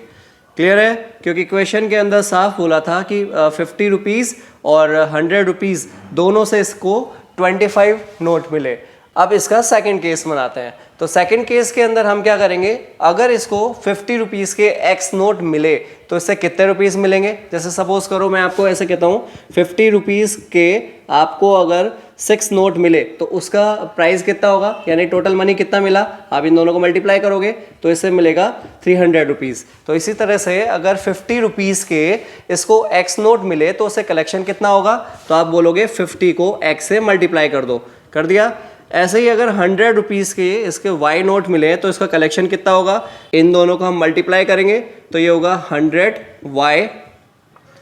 क्लियर है, क्योंकि क्वेश्चन के अंदर साफ बोला था कि 50 रुपीज़ और 100 रुपीज़ दोनों से इसको 25 नोट मिले। अब इसका सेकंड केस बनाते हैं। तो सेकंड केस के अंदर हम क्या करेंगे, अगर इसको 50 रुपीज़ के x नोट मिले तो इससे कितने रुपीज़ मिलेंगे। जैसे सपोज करो मैं आपको ऐसे कहता हूँ 50 रुपीज़ के आपको अगर 6 नोट मिले तो उसका प्राइस कितना होगा, यानी टोटल मनी कितना मिला। आप इन दोनों को मल्टीप्लाई करोगे तो इससे मिलेगा 300 रुपीज़। तो इसी तरह से अगर 50 रुपीज़ के इसको x नोट मिले तो उससे कलेक्शन कितना होगा, तो आप बोलोगे 50 को x से मल्टीप्लाई कर दो, कर दिया। ऐसे ही अगर 100 रुपीज़ के इसके y नोट मिले तो इसका कलेक्शन कितना होगा, इन दोनों को हम मल्टीप्लाई करेंगे तो ये होगा 100y।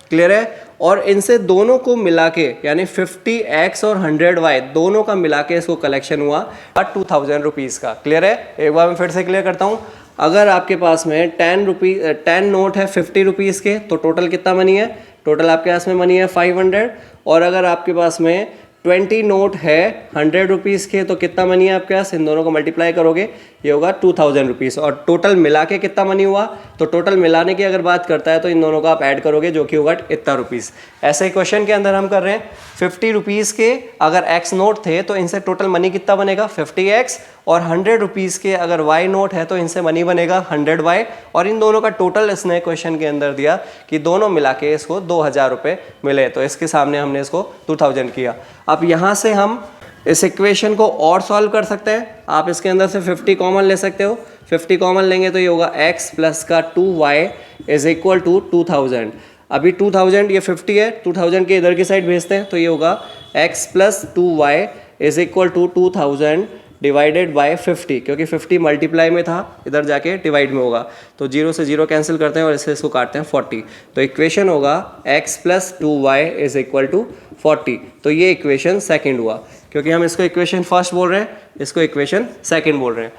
क्लियर है। और इनसे दोनों को मिला के यानी 50x और 100y दोनों का मिला के इसको कलेक्शन हुआ 2000 रुपीज़ का। क्लियर है। एक बार मैं फिर से क्लियर करता हूँ। अगर आपके पास में 10 नोट है 50 रुपीज़ के तो टोटल कितना मनी है, टोटल आपके पास में मनी है 500। और अगर आपके पास में 20 नोट है 100 रुपीज़ के तो कितना मनी है आपके पास, इन दोनों को मल्टीप्लाई करोगे ये होगा 2000 रुपीज़। और टोटल मिला के कितना मनी हुआ, तो टोटल मिलाने की अगर बात करता है तो इन दोनों को आप ऐड करोगे जो कि होगा इतना रुपीज़। ऐसे ही क्वेश्चन के अंदर हम कर रहे हैं 50 रुपीज़ के अगर x नोट थे तो इनसे टोटल मनी कितना बनेगा 50x, और 100 रुपीज़ के अगर y नोट है तो इनसे मनी बनेगा 100y। और इन दोनों का टोटल इसने क्वेश्चन के अंदर दिया कि दोनों मिला के इसको 2000 रुपये मिले। तो इसके सामने हमने इसको 2000 किया। अब यहाँ से हम इस इक्वेशन को और सॉल्व कर सकते हैं। आप इसके अंदर से 50 कॉमन ले सकते हो। 50 कॉमन लेंगे तो ये होगा x प्लस का 2y इज इक्वल टू 2000। अभी 2000 ये 50 है, 2000 के इधर की साइड भेजते हैं तो ये होगा x plus 2y is equal to 2000 divided by 50, क्योंकि 50 मल्टीप्लाई में था, इधर जाके डिवाइड में होगा। तो 0 से 0 कैंसिल करते हैं और इससे इसको काटते हैं 40। तो इक्वेशन होगा x plus 2y is equal to 40। तो ये इक्वेशन सेकंड हुआ, क्योंकि हम इसको इक्वेशन फर्स्ट बोल रहे हैं, इसको इक्वेशन सेकंड बोल रहे हैं।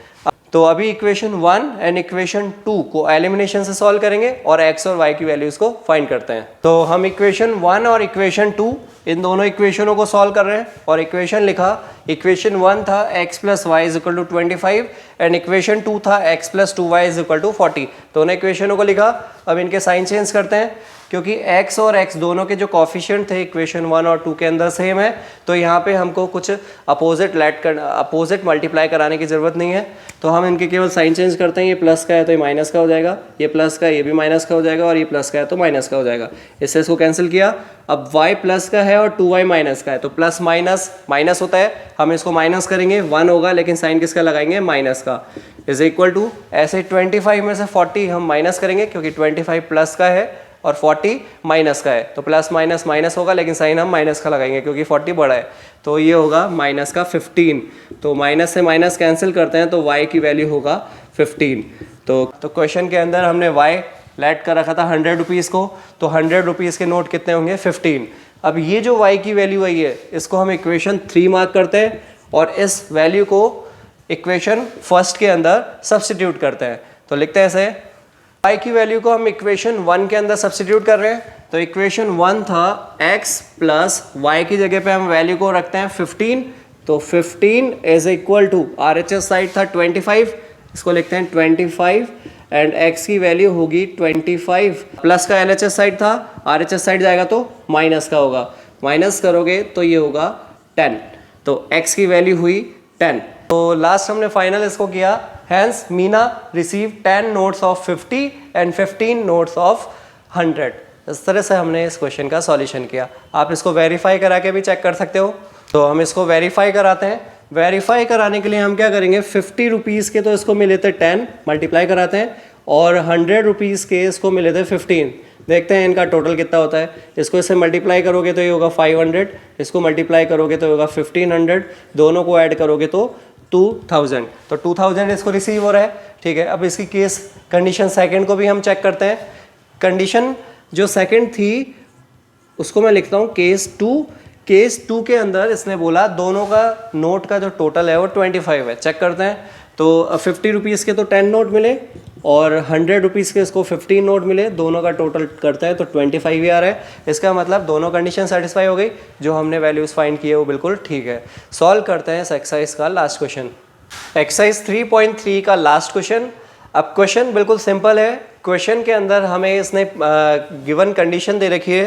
तो अभी इक्वेशन 1 एंड इक्वेशन 2 को एलिमिनेशन से सॉल्व करेंगे और x और y की वैल्यूज को फाइंड करते हैं। तो हम इक्वेशन 1 और इक्वेशन 2 इन दोनों इक्वेशनों को सॉल्व कर रहे हैं। और इक्वेशन लिखा, इक्वेशन 1 था x plus y is equal to 25 and equation 2 था x + 2y = 40। दोनों इक्वेशनों को लिखा। अब इनके साइन चेंज करते हैं, क्योंकि x और x दोनों के जो कोफिशिएंट थे इक्वेशन 1 और 2 के अंदर सेम है, तो यहाँ पे हमको कुछ अपोजिट मल्टीप्लाई कराने की ज़रूरत नहीं है। तो हम इनके केवल साइन चेंज करते हैं, ये प्लस का है तो ये माइनस का हो जाएगा, ये प्लस का है ये भी माइनस का हो जाएगा, और ये प्लस का है तो माइनस का हो जाएगा। इससे इसको कैंसिल किया। अब y प्लस का है और 2y माइनस का है, तो प्लस माइनस माइनस होता है, हम इसको माइनस करेंगे 1 होगा, लेकिन साइन किसका लगाएंगे, माइनस का, इज इक्वल टू ऐसे 25 में से 40 हम माइनस करेंगे, क्योंकि 25 प्लस का है और 40 माइनस का है, तो प्लस माइनस माइनस होगा, लेकिन साइन हम माइनस का लगाएंगे क्योंकि 40 बड़ा है, तो ये होगा माइनस का 15। तो माइनस से माइनस कैंसिल करते हैं तो y की वैल्यू होगा 15। तो क्वेश्चन के अंदर हमने y लेट कर रखा था 100 रुपीज़ को, तो 100 रुपीज़ के नोट कितने होंगे, 15। अब ये जो y की वैल्यू आई है इसको हम इक्वेशन 3 मार्क करते हैं और इस वैल्यू को इक्वेशन फर्स्ट के अंदर सब्स्टिट्यूट करते हैं। तो लिखते हैं ऐसे, y की वैल्यू को हम इक्वेशन 1 के अंदर सब्स्टिट्यूट कर रहे हैं। तो इक्वेशन 1 था x + y की जगह पे हम वैल्यू को रखते हैं 15, तो 15 is equal to RHS side था 25, इसको लिखते हैं 25, एंड x की वैल्यू होगी 25, प्लस का LHS साइड था, RHS साइड जाएगा तो माइनस का होगा, माइनस करोगे तो ये होगा 10, तो x की वैल्यू हुई 10। तो लास्ट हमने फाइनल इसको किया, hence Meena receive 10 notes of 50 and 15 notes of 100। इस तरह से हमने इस क्वेश्चन का सॉल्यूशन किया। आप इसको वेरीफाई करा के भी चेक कर सकते हो। तो हम इसको वेरीफाई कराते हैं। वेरीफाई कराने के लिए हम क्या करेंगे, 50 रुपीज़ के तो इसको मिले थे 10, मल्टीप्लाई कराते हैं, और 100 रुपीज़ के इसको मिले थे 15। देखते हैं इनका टोटल कितना होता है। इसको इससे मल्टीप्लाई करोगे तो ये होगा 500, इसको मल्टीप्लाई करोगे तो होगा 1500, दोनों को ऐड करोगे तो 2000। तो 2000 इसको रिसीव हो रहा है, ठीक है। अब इसकी केस कंडीशन सेकंड को भी हम चेक करते हैं। कंडीशन जो सेकंड थी उसको मैं लिखता हूँ केस 2। केस 2 के अंदर इसने बोला दोनों का नोट का जो टोटल है वो 25 है। चेक करते हैं। तो 50 रुपीज़ के तो 10 नोट मिले और 100 रुपीज़ के इसको 15 नोट मिले, दोनों का टोटल करता है तो 25 ही आ रहा है। इसका मतलब दोनों कंडीशन सेटिस्फाई हो गई, जो हमने वैल्यूज़ फाइंड किए वो बिल्कुल ठीक है। सॉल्व करते हैं इस एक्सरसाइज का लास्ट क्वेश्चन, एक्सरसाइज 3.3 का लास्ट क्वेश्चन। अब क्वेश्चन बिल्कुल सिंपल है। क्वेश्चन के अंदर हमें इसने गिवन कंडीशन दे रखी है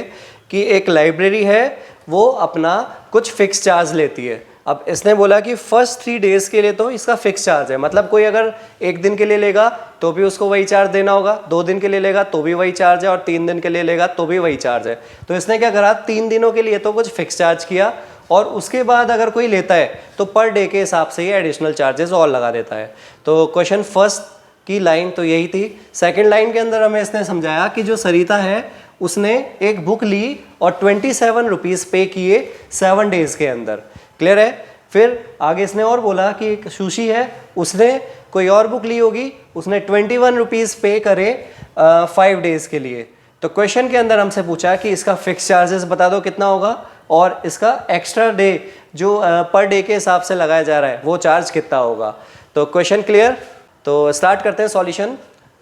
कि एक लाइब्रेरी है वो अपना कुछ फिक्स चार्ज लेती है। अब इसने बोला कि फर्स्ट 3 डेज़ के लिए तो इसका फिक्स चार्ज है, मतलब कोई अगर 1 दिन के लिए लेगा तो भी उसको वही चार्ज देना होगा, 2 दिन के लिए लेगा तो भी वही चार्ज है, और 3 दिन के लिए लेगा तो भी वही चार्ज है। तो इसने क्या करा, 3 दिनों के लिए तो कुछ फिक्स चार्ज किया, और उसके बाद अगर कोई लेता है तो पर डे के हिसाब से ये एडिशनल चार्जेस और लगा देता है। तो क्वेश्चन फर्स्ट की लाइन तो यही थी। सेकेंड लाइन के अंदर हमें इसने समझाया कि जो सरिता है उसने एक बुक ली और 27 रुपीज़ पे किए 7 डेज़ के अंदर। क्लियर है। फिर आगे इसने और बोला कि एक सुशी है, उसने कोई और बुक ली होगी, उसने 21 रुपीज़ पे करे 5 डेज़ के लिए। तो क्वेश्चन के अंदर हमसे पूछा कि इसका फिक्स चार्जेस बता दो कितना होगा, और इसका एक्स्ट्रा डे जो पर डे के हिसाब से लगाया जा रहा है वो चार्ज कितना होगा। तो क्वेश्चन क्लियर। तो स्टार्ट करते हैं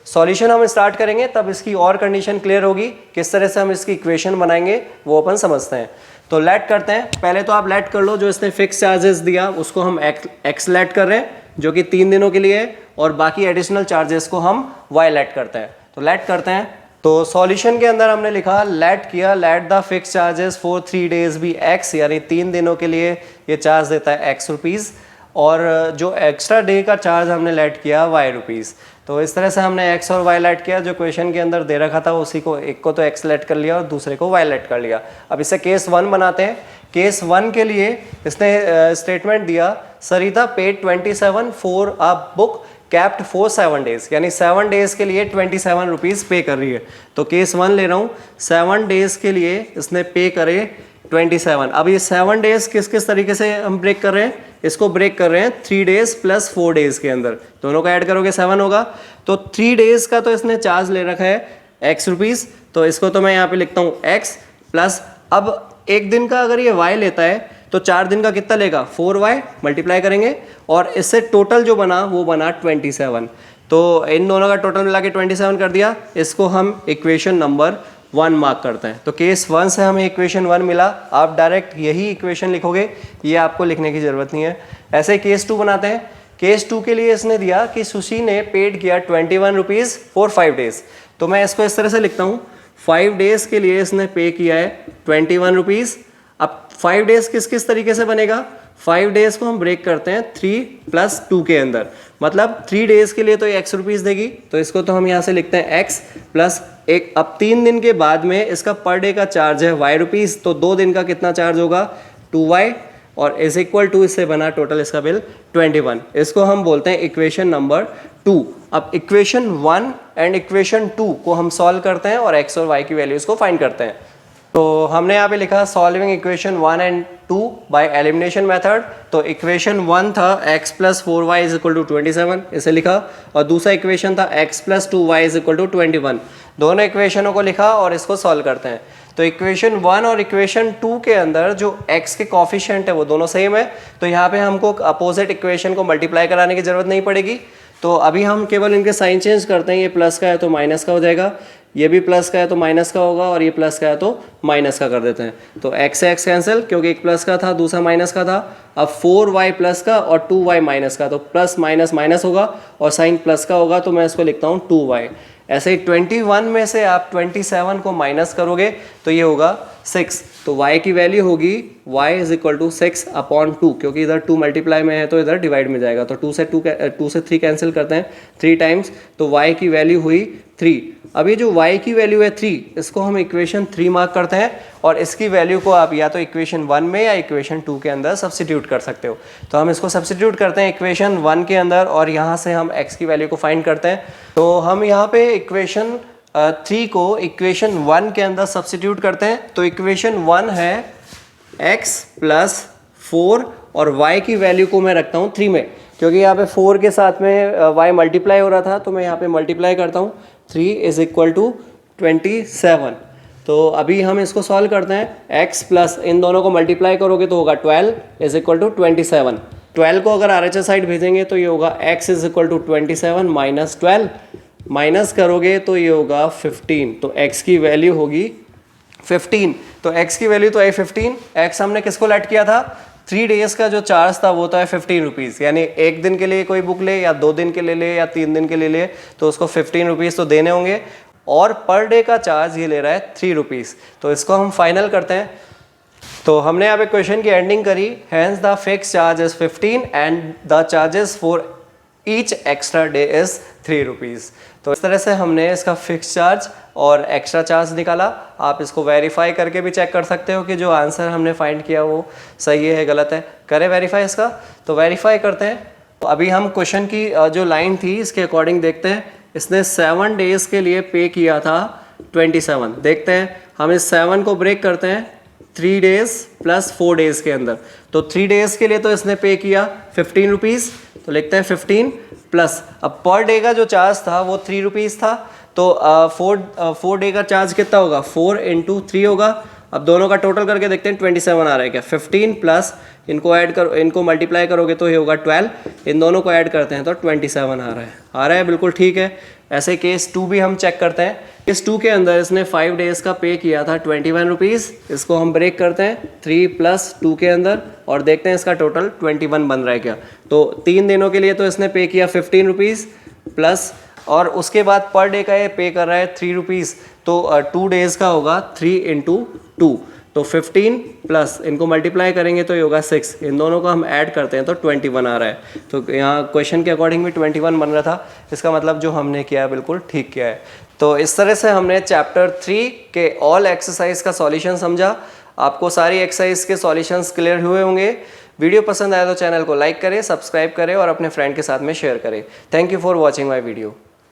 सॉल्यूशन हम स्टार्ट करेंगे तब इसकी और कंडीशन क्लियर होगी। किस तरह से हम इसकी इक्वेशन बनाएंगे वो अपन समझते हैं। तो लेट करते हैं। पहले तो आप लेट कर लो, जो इसने फिक्स चार्जेस दिया उसको हम एक्स लेट कर रहे हैं जो कि 3 दिनों के लिए है, और बाकी एडिशनल चार्जेस को हम वाई लेट करते हैं। तो लेट करते हैं। तो सॉल्यूशन के अंदर हमने लिखा लेट किया, let the fix charges for 3 days be x, यानी 3 दिनों के लिए ये चार्ज देता है x रुपीज़, और जो एक्स्ट्रा डे का चार्ज हमने लेट किया y रुपीज़। तो इस तरह से हमने x और y लेट किया, जो क्वेश्चन के अंदर दे रखा था उसी को, एक को तो x लेट कर लिया और दूसरे को y लेट कर लिया। अब इसे केस 1 बनाते हैं। केस 1 के लिए इसने स्टेटमेंट दिया Sarita paid 27 for a book kept for 7 days, यानी 7 डेज के लिए 27 रुपीज़ पे कर रही है। तो केस 1 ले रहा हूँ, 7 डेज के लिए इसने पे करे 27। अब ये 7 डेज किस किस तरीके से हम ब्रेक कर रहे हैं, इसको ब्रेक कर रहे हैं 3 डेज प्लस 4 डेज के अंदर, दोनों का ऐड करोगे 7 होगा। तो 3 डेज का तो इसने चार्ज ले रखा है x रुपीज़, तो इसको तो मैं यहाँ पे लिखता हूँ x प्लस, अब 1 दिन का अगर ये y लेता है तो 4 दिन का कितना लेगा 4y, मल्टीप्लाई करेंगे और इससे टोटल जो बना वो बना 27। तो इन दोनों का टोटल मिला के 27 कर दिया। इसको हम इक्वेशन नंबर 1 मार्क करते हैं। तो केस 1 से हमें इक्वेशन 1 मिला। आप डायरेक्ट यही इक्वेशन लिखोगे, ये आपको लिखने की ज़रूरत नहीं है। ऐसे ही केस 2 बनाते हैं। केस 2 के लिए इसने दिया कि सुशी ने पेड किया 21 रुपीज़ फॉर 5 डेज। तो मैं इसको इस तरह से लिखता हूँ, 5 डेज के लिए इसने पे किया है 21 रुपीज़। अब 5 डेज किस किस तरीके से बनेगा, 5 डेज को हम ब्रेक करते हैं 3 + 2 के अंदर, मतलब 3 डेज के लिए तो ये x रुपीज़ देगी, तो इसको तो हम यहाँ से लिखते हैं x प्लस एक। अब 3 दिन के बाद में इसका पर डे का चार्ज है y रुपीज़, तो 2 दिन का कितना चार्ज होगा 2y, और इज इक्वल टू इससे बना टोटल इसका बिल 21। इसको हम बोलते हैं इक्वेशन नंबर 2। अब इक्वेशन 1 एंड इक्वेशन 2 को हम सॉल्व करते हैं और x और y की वैल्यूज़ को फाइंड करते हैं। तो हमने यहाँ पे लिखा solving equation 1 and 2 by elimination method. तो इक्वेशन 1 था x + 4y = 27, इसे लिखा, और दूसरा इक्वेशन था x + 2y = 21। दोनों इक्वेशनों को लिखा और इसको सॉल्व करते हैं। तो इक्वेशन 1 और इक्वेशन 2 के अंदर जो x के कॉफिशिएंट है वो दोनों सेम है, तो यहाँ पे हमको अपोजिट इक्वेशन को मल्टीप्लाई कराने की ज़रूरत नहीं पड़ेगी। तो अभी हम केवल इनके साइन चेंज करते हैं, ये प्लस का है तो माइनस का हो जाएगा, ये भी प्लस का है तो माइनस का होगा, और ये प्लस का है तो माइनस का कर देते हैं। तो x से x कैंसिल, क्योंकि एक प्लस का था दूसरा माइनस का था। अब 4y प्लस का और 2y माइनस का, तो प्लस माइनस माइनस होगा और साइन प्लस का होगा, तो मैं इसको लिखता हूँ 2y। ऐसे ही 21 में से आप 27 को माइनस करोगे तो ये होगा 6। तो y की वैल्यू होगी y = 6/2, क्योंकि इधर 2 मल्टीप्लाई में है तो इधर डिवाइड में जाएगा, तो 2 से 3 कैंसिल करते हैं 3 टाइम्स, तो y की वैल्यू हुई 3। अब ये जो y की वैल्यू है 3, इसको हम इक्वेशन 3 मार्क करते हैं, और इसकी वैल्यू को आप या तो इक्वेशन 1 में या इक्वेशन 2 के अंदर सब्स्टिट्यूट कर सकते हो। तो हम इसको सब्स्टिट्यूट करते हैं इक्वेशन 1 के अंदर, और यहाँ से हम x की वैल्यू को फाइंड करते हैं। तो हम यहाँ पे इक्वेशन 3 को इक्वेशन 1 के अंदर सब्स्टिट्यूट करते हैं। तो इक्वेशन 1 है x + 4, और y की वैल्यू को मैं रखता हूँ 3 में, क्योंकि यहाँ पे 4 के साथ में y मल्टीप्लाई हो रहा था, तो मैं यहाँ पे मल्टीप्लाई करता हूँ। 3 = 27। तो अभी हम इसको सॉल्व करते हैं, x प्लस इन दोनों को मल्टीप्लाई करोगे तो होगा 12 = 27। 12 को अगर RHS साइड भेजेंगे तो ये होगा x = 27 माइनस 12, माइनस करोगे तो ये होगा 15, तो x की वैल्यू होगी 15। तो x की वैल्यू तो है 15, x हमने किसको लेट किया था, 3 डेज का जो चार्ज था वो तो है 15 रुपीज़, यानी एक दिन के लिए कोई बुक ले या 2 दिन के लिए ले या 3 दिन के लिए ले तो उसको 15 रुपीज़ तो देने होंगे, और पर डे का चार्ज ये ले रहा है 3 रुपीज़। तो इसको हम फाइनल करते हैं। तो हमने यहाँ पे क्वेश्चन की एंडिंग करी, hence the fix charge is 15 and the charges for each extra day is 3 rupees. तो इस तरह से हमने इसका फिक्स चार्ज और एक्स्ट्रा चार्ज निकाला। आप इसको वेरीफाई करके भी चेक कर सकते हो कि जो आंसर हमने फाइंड किया वो सही है गलत है। करें वेरीफाई इसका, तो वेरीफाई करते हैं। तो अभी हम क्वेश्चन की जो लाइन थी इसके अकॉर्डिंग देखते हैं। इसने 7 डेज के लिए पे किया था 27। देखते हैं, हम इस 7 को ब्रेक करते हैं 3 डेज प्लस 4 डेज के अंदर। तो 3 डेज के लिए तो इसने पे किया 15 रुपीज़, तो लिखते हैं 15 प्लस, अब पर डे का जो चार्ज था वो 3 रुपीज़ था, तो 4 डे का चार्ज कितना होगा, 4 × 3 होगा। अब दोनों का टोटल करके देखते हैं 27 आ रहा है क्या, 15 प्लस इनको ऐड करो, इनको मल्टीप्लाई करोगे तो ये होगा 12, इन दोनों को ऐड करते हैं तो 27 आ रहा है बिल्कुल ठीक है। ऐसे केस 2 भी हम चेक करते हैं। केस 2 के अंदर इसने 5 डेज का पे किया था 21 रुपीज़, इसको हम ब्रेक करते हैं 3 + 2 के अंदर और देखते हैं इसका टोटल 21 बन रहा है क्या। तो 3 दिनों के लिए तो इसने पे किया 15 रुपीज़ प्लस, और उसके बाद पर डे का ये पे कर रहा है 3 रुपीज़, तो 2 डेज़ का होगा 3 × 2, तो 15 प्लस इनको मल्टीप्लाई करेंगे तो ये होगा 6, इन दोनों को हम ऐड करते हैं तो 21 आ रहा है। तो यहाँ क्वेश्चन के अकॉर्डिंग भी 21 बन रहा था, इसका मतलब जो हमने किया है बिल्कुल ठीक किया है। तो इस तरह से हमने चैप्टर 3 के ऑल एक्सरसाइज का सॉल्यूशन समझा। आपको सारी एक्सरसाइज के सॉल्यूशंस क्लियर हुए होंगे। वीडियो पसंद आया तो चैनल को लाइक करें, सब्सक्राइब करें और अपने फ्रेंड के साथ में शेयर करें। Thank you for watching my video.